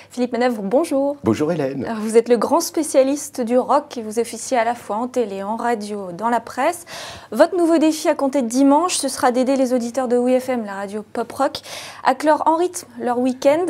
Philippe Manœuvre, bonjour. Bonjour Hélène. Alors, vous êtes le grand spécialiste du rock et vous officiez à la fois en télé, en radio, dans la presse. Votre nouveau défi à compter de dimanche, ce sera d'aider les auditeurs de WeFM, la radio pop-rock, à clore en rythme leur week-end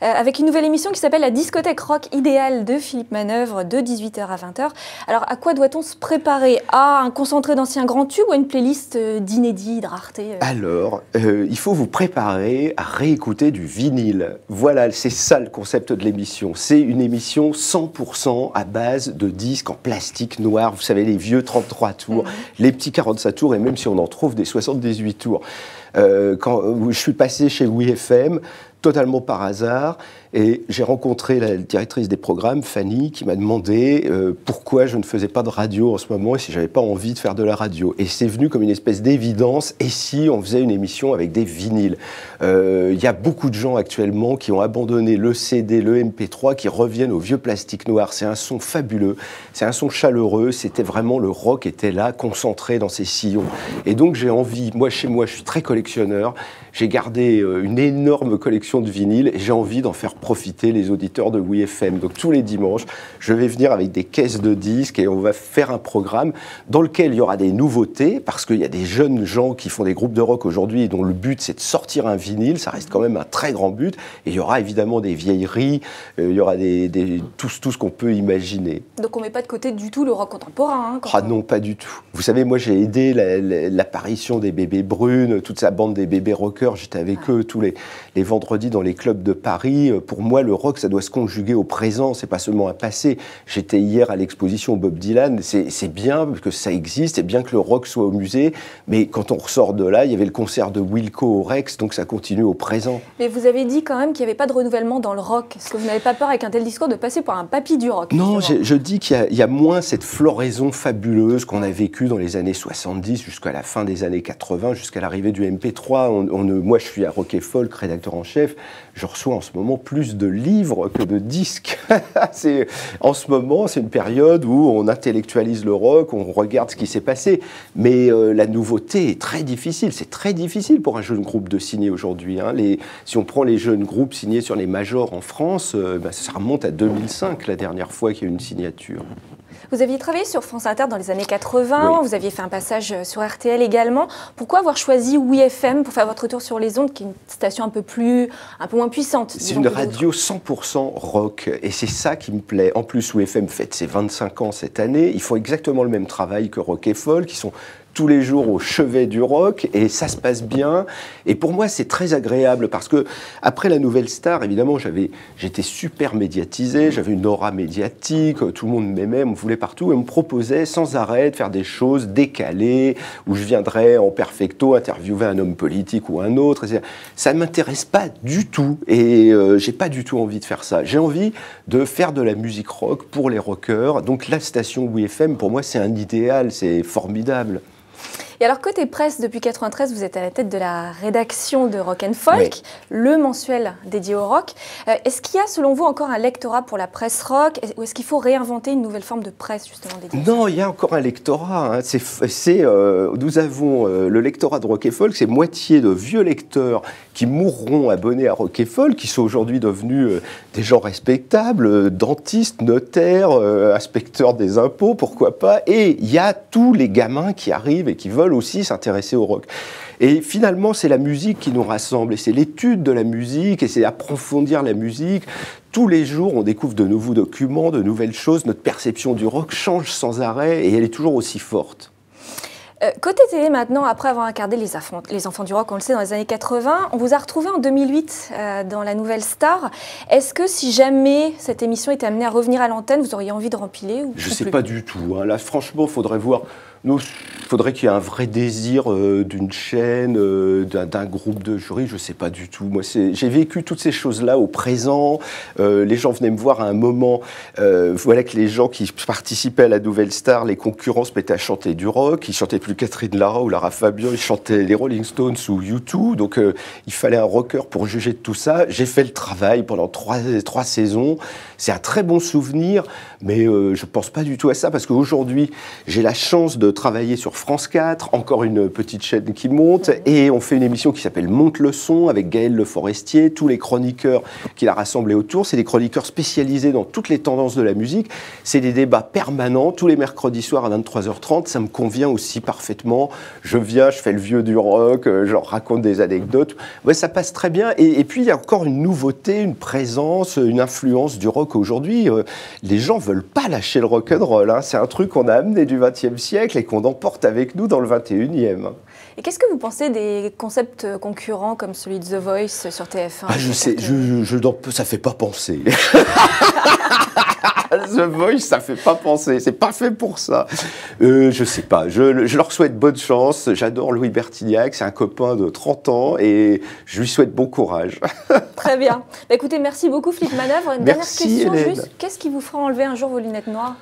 avec une nouvelle émission qui s'appelle La discothèque rock idéale de Philippe Manœuvre de 18h à 20h. Alors, à quoi doit-on se préparer? À un concentré d'anciens grands tubes ou à une playlist d'inédits, de raretés Alors, il faut vous préparer à réécouter du vinyle. Voilà, c'est ça le concept de l'émission. C'est une émission 100% à base de disques en plastique noir. Vous savez, les vieux 33 tours, les petits 45 tours, et même si on en trouve des 78 tours. Quand je suis passé chez WeFM, totalement par hasard, et j'ai rencontré la directrice des programmes, Fanny, qui m'a demandé pourquoi je ne faisais pas de radio en ce moment et si j'avais pas envie de faire de la radio. Et c'est venu comme une espèce d'évidence, et si on faisait une émission avec des vinyles. Il y a beaucoup de gens actuellement qui ont abandonné le CD, le MP3, qui reviennent au vieux plastique noir. C'est un son fabuleux, c'est un son chaleureux, c'était vraiment le rock était là, concentré dans ses sillons. Et donc j'ai envie, moi chez moi, je suis très collectionneur, j'ai gardé une énorme collection de vinyles et j'ai envie d'en faire profiter les auditeurs de WeFM. Donc tous les dimanches, je vais venir avec des caisses de disques et on va faire un programme dans lequel il y aura des nouveautés, parce qu'il y a des jeunes gens qui font des groupes de rock aujourd'hui et dont le but c'est de sortir un vinyle, ça reste quand même un très grand but, et il y aura évidemment des vieilleries, il y aura tout ce qu'on peut imaginer. Donc on ne met pas de côté du tout le rock contemporain. Non, pas du tout. Vous savez, moi j'ai aidé l'apparition des Bébés Brunes, toute sa bande des bébés rockers. J'étais avec eux tous les vendredis dans les clubs de Paris. Pour moi, le rock, ça doit se conjuguer au présent, c'est pas seulement un passé. J'étais hier à l'exposition Bob Dylan, c'est bien que ça existe, c'est bien que le rock soit au musée, mais quand on ressort de là, il y avait le concert de Wilco au Rex, donc ça continue au présent. Mais vous avez dit quand même qu'il n'y avait pas de renouvellement dans le rock. Est-ce que vous n'avez pas peur avec un tel discours de passer pour un papy du rock? Non, je dis qu'il y a moins cette floraison fabuleuse qu'on a vécue dans les années 70 jusqu'à la fin des années 80, jusqu'à l'arrivée du MP3. Moi, je suis à Rock et Folk, rédacteur en chef. Je reçois en ce moment plus de livres que de disques. En ce moment, c'est une période où on intellectualise le rock, on regarde ce qui s'est passé. Mais la nouveauté est très difficile. C'est très difficile pour un jeune groupe de signer aujourd'hui. Si on prend les jeunes groupes signés sur les majors en France, ça remonte à 2005, la dernière fois qu'il y a eu une signature. Vous aviez travaillé sur France Inter dans les années 80, oui. Vous aviez fait un passage sur RTL également. Pourquoi avoir choisi WeFM pour faire votre retour sur les ondes, qui est une station un peu moins puissante? C'est une radio 100% rock, et c'est ça qui me plaît. En plus, WeFM fête ses 25 ans cette année. Ils font exactement le même travail que Rock et Folk, qui sont tous les jours au chevet du rock, et ça se passe bien. Et pour moi, c'est très agréable, parce que après la Nouvelle Star, évidemment, j'étais super médiatisé, j'avais une aura médiatique, tout le monde m'aimait, on me voulait partout, et on me proposait sans arrêt de faire des choses décalées, où je viendrais en perfecto interviewer un homme politique ou un autre. Ça ne m'intéresse pas du tout, et j'ai pas du tout envie de faire ça. J'ai envie de faire de la musique rock pour les rockers. Donc la station WeFM, pour moi, c'est un idéal, c'est formidable. Et alors, côté presse, depuis 1993, vous êtes à la tête de la rédaction de Rock and Folk, oui. Le mensuel dédié au rock. Est-ce qu'il y a, selon vous, encore un lectorat pour la presse rock, ou est-ce qu'il faut réinventer une nouvelle forme de presse, justement, dédiée? Non, il y a encore un lectorat. Nous avons le lectorat de Rock and Folk, c'est moitié de vieux lecteurs qui mourront abonnés à Rock and Folk, qui sont aujourd'hui devenus des gens respectables, dentistes, notaires, inspecteurs des impôts, pourquoi pas. Et il y a tous les gamins qui arrivent et qui veulent aussi s'intéresser au rock. Et finalement, c'est la musique qui nous rassemble, et c'est l'étude de la musique, et c'est approfondir la musique. Tous les jours, on découvre de nouveaux documents, de nouvelles choses. Notre perception du rock change sans arrêt, et elle est toujours aussi forte. Côté télé maintenant, après avoir incarné les enfants du rock, on le sait, dans les années 80, on vous a retrouvé en 2008 dans La Nouvelle Star. Est-ce que si jamais cette émission était amenée à revenir à l'antenne, vous auriez envie de rempiler ou Je ne sais pas du tout. Là, franchement, il faudrait voir. Il faudrait qu'il y ait un vrai désir d'une chaîne, d'un groupe de jury, je ne sais pas du tout. Moi, j'ai vécu toutes ces choses-là au présent. Les gens venaient me voir à un moment. Voilà que les gens qui participaient à La Nouvelle Star, les concurrents se mettaient à chanter du rock. Ils ne chantaient plus Catherine Lara ou Lara Fabian, ils chantaient les Rolling Stones ou U2. Donc, il fallait un rocker pour juger de tout ça. J'ai fait le travail pendant trois saisons. C'est un très bon souvenir, mais je ne pense pas du tout à ça, parce qu'aujourd'hui, j'ai la chance de travailler sur France 4, encore une petite chaîne qui monte, et on fait une émission qui s'appelle Monte le son avec Gaël Le Forestier, tous les chroniqueurs qu'il a rassemblés autour. C'est des chroniqueurs spécialisés dans toutes les tendances de la musique. C'est des débats permanents, tous les mercredis soirs à 23h30. Ça me convient aussi parfaitement. Je viens, je fais le vieux du rock, je leur raconte des anecdotes. Ouais, ça passe très bien. Et puis, il y a encore une nouveauté, une présence, une influence du rock aujourd'hui. Les gens veulent pas lâcher le rock'n'roll. Hein. C'est un truc qu'on a amené du XXe siècle et qu'on emporte avec nous dans le XXIe. Et qu'est-ce que vous pensez des concepts concurrents comme celui de The Voice sur TF1 ? Je sais, ça fait pas penser. The Voice, ça fait pas penser, c'est pas fait pour ça. Je sais pas, je leur souhaite bonne chance. J'adore Louis Bertignac, c'est un copain de 30 ans et je lui souhaite bon courage. Très bien. Bah, écoutez, merci beaucoup Philippe Manœuvre. Une Merci, dernière question Hélène. juste, qu'est-ce qui vous fera enlever un jour vos lunettes noires ?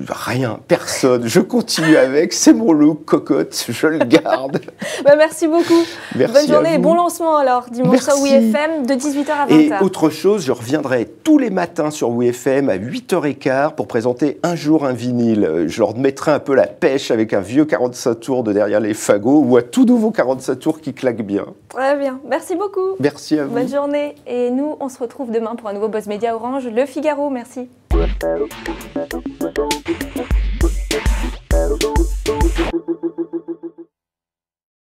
Rien, personne. Je continue avec, c'est mon look cocotte, je le garde. Bah, merci beaucoup. Merci Bonne journée à et vous. bon lancement alors, dimanche sur Merci. WeFM de 18h à 20h. Et autre chose, je reviendrai tous les matins sur WeFM à 8h15 pour présenter Un jour un vinyle. Je leur mettrai un peu la pêche avec un vieux 45 tours de derrière les fagots ou un tout nouveau 45 tours qui claque bien. Très bien, merci beaucoup. Merci à vous. Bonne journée. Et nous, on se retrouve demain pour un nouveau Buzz Média Orange, Le Figaro. Merci.